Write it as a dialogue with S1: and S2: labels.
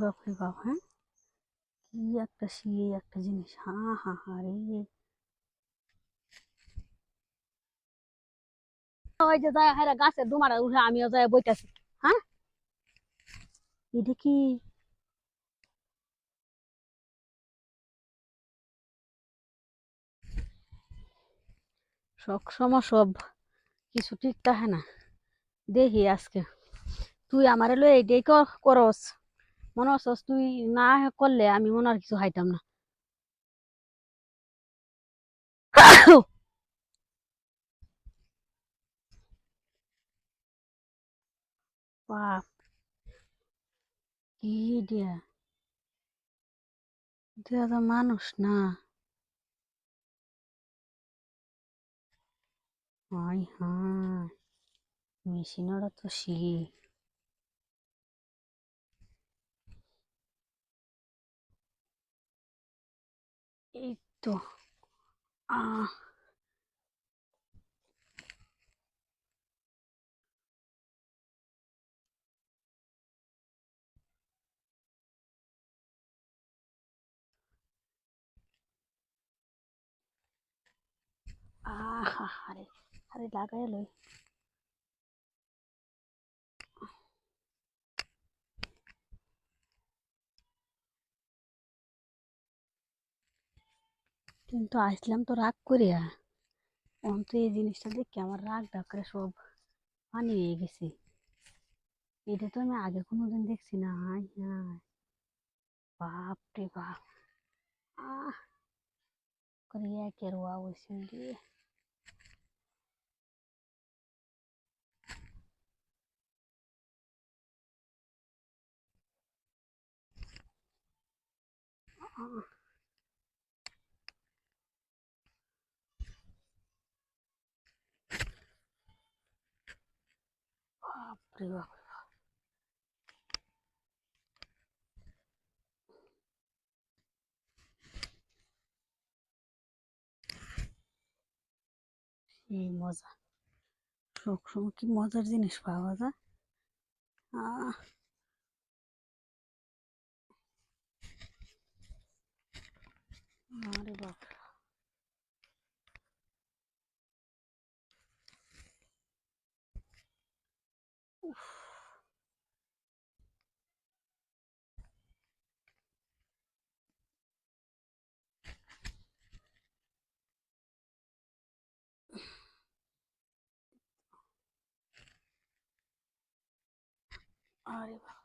S1: বাপরে বাপ, হ্যাঁ, কি একটা সেই একটা জিনিস, হা হা হা রে। ওই যে যায় হ্যাঁ গাছের দুমারা উঠে আমিও যায় বইতাছি। হ্যাঁ, এটা কি সব সময় সব কিছু ঠিক থাকে না। দেখি আজকে তুই আমার লই এইটাই করস, মনে হচ্ছস তুই না করলে আমি মনে আর কিছু খাইতাম না। বাপ, কি দিয়া, দিয়া তো মানুষ না। হাই হাই, মেশিনেরও তো সেই। এই তো, আহ আহা, আরে আরে লাগাই লই। কিন্তু আসলাম তো রাগ করিয়া, অন্ত এই জিনিসটা দেখে আমার রাগ ডাকরে সব পানি হয়ে গেছে। এটা তো আমি আগে কোনোদিন দেখছি না। হাই হাই, বাপ রে বাপ, আহ করিয়া কেরোয়া হয়েছে দিয়ে। আহ, বাপ রে বাপ, এই মজা, সব সময় কি মজার জিনিস পাওয়া যায়। আহ আরে বাপ, উফ, আরে বাপ।